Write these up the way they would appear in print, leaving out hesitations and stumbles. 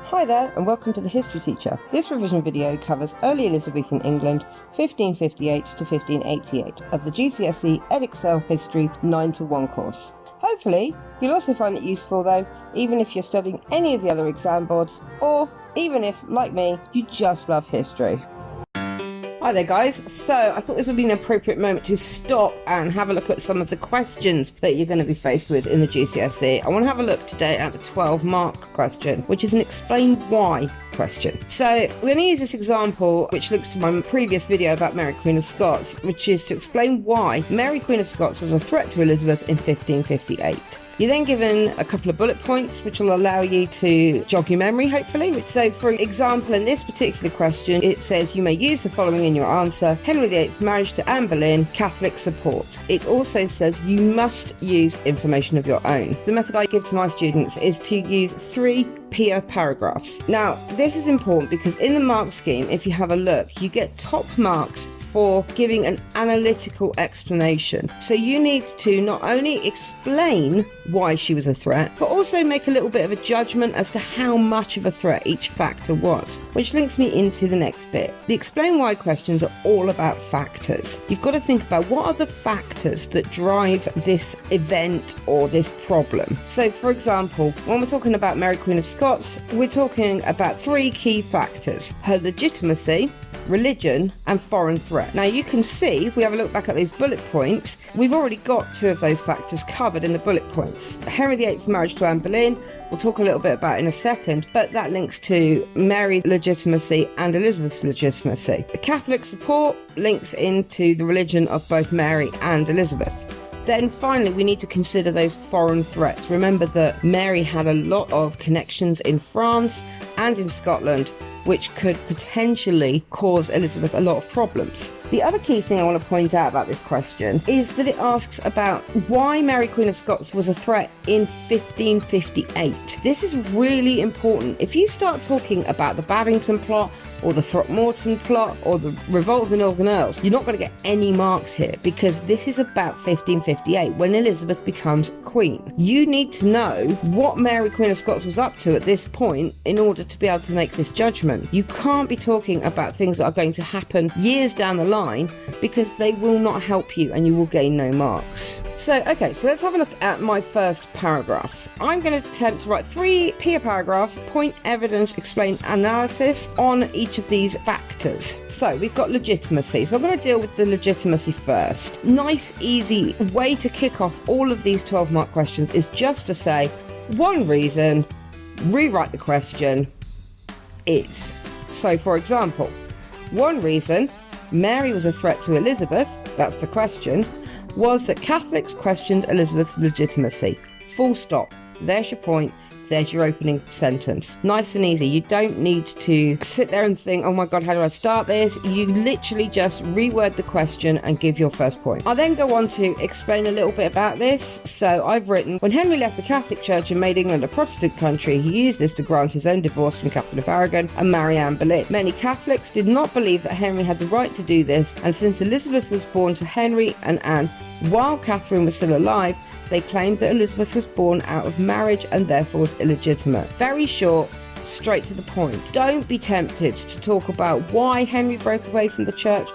Hi there and welcome to The History Teacher. This revision video covers early Elizabethan England 1558 to 1588 of the GCSE Edexcel History 9-1 course. Hopefully you'll also find it useful though, even if you're studying any of the other exam boards or even if, like me, you just love history. Hi there guys, so I thought this would be an appropriate moment to stop and have a look at some of the questions that you're going to be faced with in the GCSE. I want to have a look today at the 12-mark question, which is an explain why question. So we're going to use this example, which links to my previous video about Mary Queen of Scots, which is to explain why Mary Queen of Scots was a threat to Elizabeth in 1558. You're then given a couple of bullet points which will allow you to jog your memory, hopefully. So, for example, in this particular question, it says you may use the following in your answer: Henry VIII's marriage to Anne Boleyn, Catholic support. It also says you must use information of your own. The method I give to my students is to use 3 peer paragraphs. Now, this is important because in the mark scheme, if you have a look, you get top marks for giving an analytical explanation. So you need to not only explain why she was a threat, but also make a little bit of a judgment as to how much of a threat each factor was, which links me into the next bit. The explain why questions are all about factors. You've got to think about what are the factors that drive this event or this problem. So for example, when we're talking about Mary Queen of Scots, we're talking about 3 key factors: her legitimacy, religion and foreign threat. Now you can see, if we have a look back at these bullet points, we've already got 2 of those factors covered in the bullet points. Henry VIII's marriage to Anne Boleyn, we'll talk a little bit about in a second, but that links to Mary's legitimacy and Elizabeth's legitimacy. The Catholic support links into the religion of both Mary and Elizabeth. Then finally, we need to consider those foreign threats. Remember that Mary had a lot of connections in France and in Scotland, which could potentially cause Elizabeth a lot of problems. The other key thing I want to point out about this question is that it asks about why Mary Queen of Scots was a threat in 1558. This is really important. If you start talking about the Babington plot or the Throckmorton plot or the Revolt of the Northern Earls, you're not going to get any marks here because this is about 1558 when Elizabeth becomes queen. You need to know what Mary Queen of Scots was up to at this point in order to be able to make this judgment. You can't be talking about things that are going to happen years down the line because they will not help you and you will gain no marks. So let's have a look at my first paragraph. I'm going to attempt to write 3 peer paragraphs, point, evidence, explain, analysis on each of these factors. So we've got legitimacy. So I'm going to deal with the legitimacy first. Nice, easy way to kick off all of these 12-mark questions is just to say one reason, rewrite the question, is. So for example, one reason Mary was a threat to Elizabeth, that's the question, was that Catholics questioned Elizabeth's legitimacy. Full stop. There's your point. There's your opening sentence. Nice and easy. You don't need to sit there and think, oh my God, how do I start this? You literally just reword the question and give your first point. I'll then go on to explain a little bit about this. So I've written, when Henry left the Catholic Church and made England a Protestant country, he used this to grant his own divorce from Catherine of Aragon and marry Anne Boleyn. Many Catholics did not believe that Henry had the right to do this, and since Elizabeth was born to Henry and Anne while Catherine was still alive, they claimed that Elizabeth was born out of marriage and therefore was illegitimate. Very short, straight to the point. Don't be tempted to talk about why Henry broke away from the church.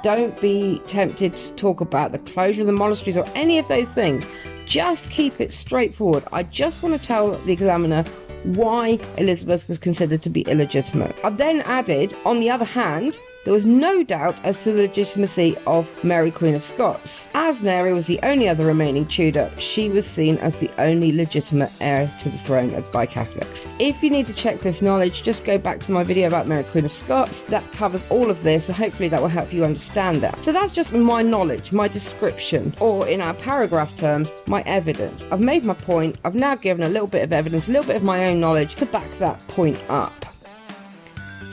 Don't be tempted to talk about the closure of the monasteries or any of those things. Just keep it straightforward. I just want to tell the examiner why Elizabeth was considered to be illegitimate. I've then added, on the other hand, there was no doubt as to the legitimacy of Mary Queen of Scots. As Mary was the only other remaining Tudor, she was seen as the only legitimate heir to the throne by Catholics. If you need to check this knowledge, just go back to my video about Mary Queen of Scots. That covers all of this, so hopefully that will help you understand that. So that's just my knowledge, my description, or in our paragraph terms, my evidence. I've made my point. I've now given a little bit of evidence, a little bit of my own knowledge to back that point up.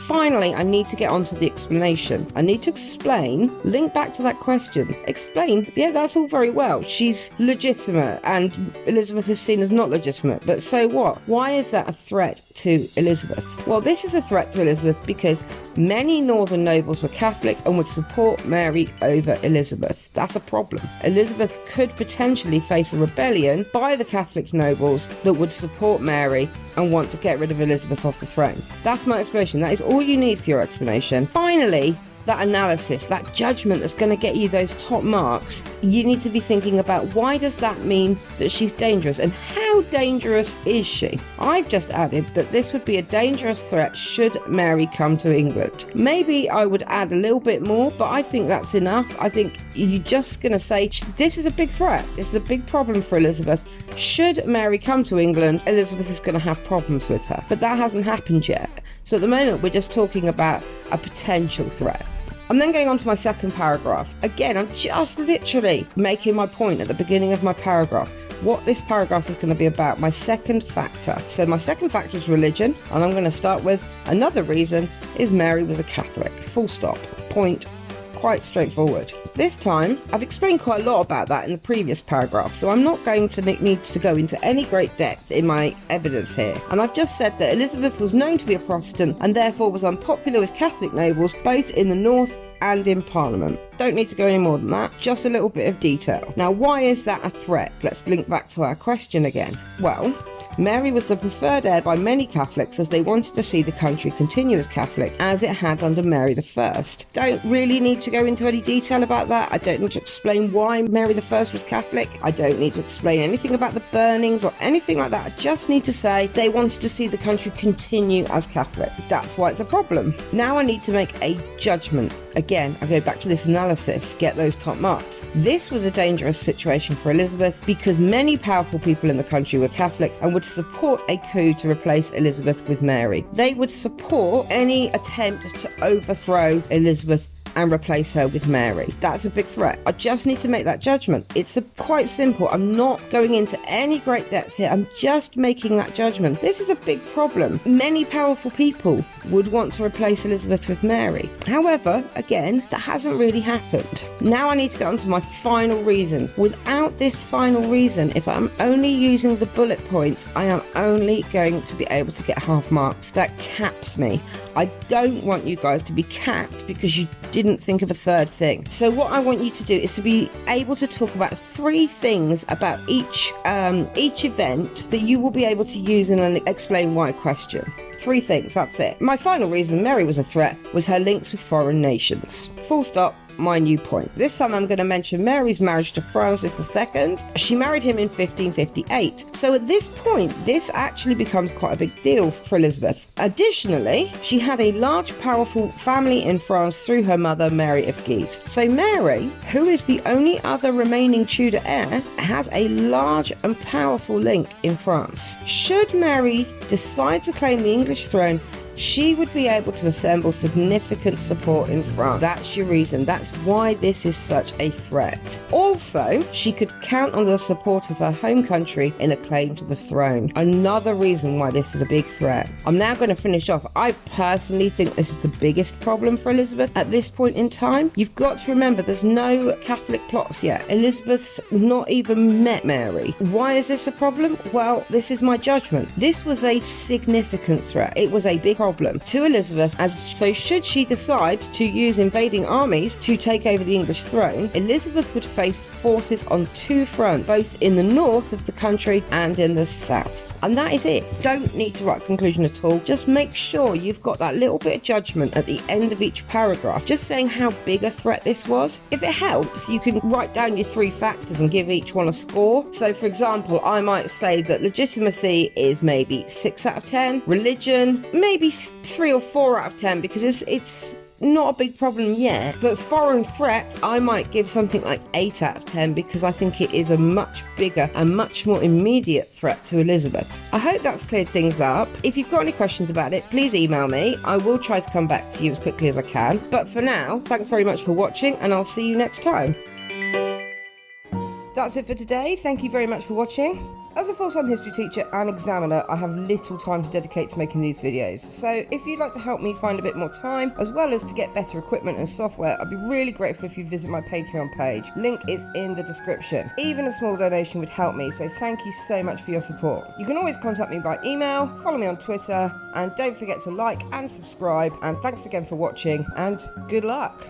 Finally, I need to get onto the explanation. I need to explain, link back to that question, explain, yeah, that's all very well. She's legitimate and Elizabeth is seen as not legitimate, but so what? Why is that a threat to Elizabeth? Well, this is a threat to Elizabeth because many northern nobles were Catholic and would support Mary over Elizabeth. That's a problem. Elizabeth could potentially face a rebellion by the Catholic nobles that would support Mary and want to get rid of Elizabeth off the throne. That's my explanation. That is all you need for your explanation. Finally, that analysis, that judgment that's going to get you those top marks, you need to be thinking about, why does that mean that she's dangerous, and how dangerous is she? I've just added that this would be a dangerous threat should Mary come to England. Maybe I would add a little bit more, but I think that's enough. I think you're just going to say this is a big threat, this is a big problem for Elizabeth. Should Mary come to England, Elizabeth is going to have problems with her. But that hasn't happened yet. So at the moment, we're just talking about a potential threat. I'm then going on to my second paragraph. Again, I'm just literally making my point at the beginning of my paragraph. What this paragraph is going to be about, my second factor. So my second factor is religion, and I'm going to start with another reason is Mary was a Catholic. Full stop. Point. Quite straightforward. This time, I've explained quite a lot about that in the previous paragraph, so I'm not going to need to go into any great depth in my evidence here. And I've just said that Elizabeth was known to be a Protestant and therefore was unpopular with Catholic nobles, both in the north and in Parliament. Don't need to go any more than that, just a little bit of detail. Now, why is that a threat? Let's blink back to our question again. Well, Mary was the preferred heir by many Catholics as they wanted to see the country continue as Catholic as it had under Mary I. Don't really need to go into any detail about that. I don't need to explain why Mary I was Catholic. I don't need to explain anything about the burnings or anything like that. I just need to say they wanted to see the country continue as Catholic. That's why it's a problem. Now I need to make a judgment. Again, I go back to this analysis, get those top marks. This was a dangerous situation for Elizabeth because many powerful people in the country were Catholic and would support a coup to replace Elizabeth with Mary. They would support any attempt to overthrow Elizabeth and replace her with Mary. That's a big threat. I just need to make that judgment. It's quite simple. I'm not going into any great depth here. I'm just making that judgment. This is a big problem. Many powerful people would want to replace Elizabeth with Mary. However, again, that hasn't really happened. Now I need to get on to my final reason. Without this final reason, if I'm only using the bullet points, I am only going to be able to get half marks. That caps me. I don't want you guys to be capped because you didn't think of a third thing. So what I want you to do is to be able to talk about 3 things about each event that you will be able to use in an explain why question. 3 things, that's it. My final reason Mary was a threat was her links with foreign nations. Full stop. My new point. This time I'm going to mention Mary's marriage to Francis II. She married him in 1558. So at this point, this actually becomes quite a big deal for Elizabeth. Additionally, she had a large, powerful family in France through her mother, Mary of Guise. So Mary, who is the only other remaining Tudor heir, has a large and powerful link in France. Should Mary decide to claim the English throne, she would be able to assemble significant support in France. That's your reason. That's why this is such a threat. Also, she could count on the support of her home country in a claim to the throne. Another reason why this is a big threat. I'm now going to finish off. I personally think this is the biggest problem for Elizabeth at this point in time. You've got to remember there's no Catholic plots yet. Elizabeth's not even met Mary. Why is this a problem? Well, this is my judgment. This was a significant threat. It was a big problem to Elizabeth, so should she decide to use invading armies to take over the English throne, Elizabeth would face forces on 2 fronts, both in the north of the country and in the south. And that is it. Don't need to write a conclusion at all. Just make sure you've got that little bit of judgment at the end of each paragraph, just saying how big a threat this was. If it helps, you can write down your 3 factors and give each one a score. So for example, I might say that legitimacy is maybe 6 out of 10, religion maybe 3 or 4 out of 10 because it's not a big problem yet, but foreign threat I might give something like 8 out of 10 because I think it is a much bigger and much more immediate threat to Elizabeth. I hope that's cleared things up. If you've got any questions about it, please email me. I will try to come back to you as quickly as I can. But for now, thanks very much for watching and I'll see you next time. That's it for today. Thank you very much for watching. As a full-time history teacher and examiner, I have little time to dedicate to making these videos. So if you'd like to help me find a bit more time, as well as to get better equipment and software, I'd be really grateful if you'd visit my Patreon page. Link is in the description. Even a small donation would help me, so thank you so much for your support. You can always contact me by email, follow me on Twitter, and don't forget to like and subscribe. And thanks again for watching, and good luck.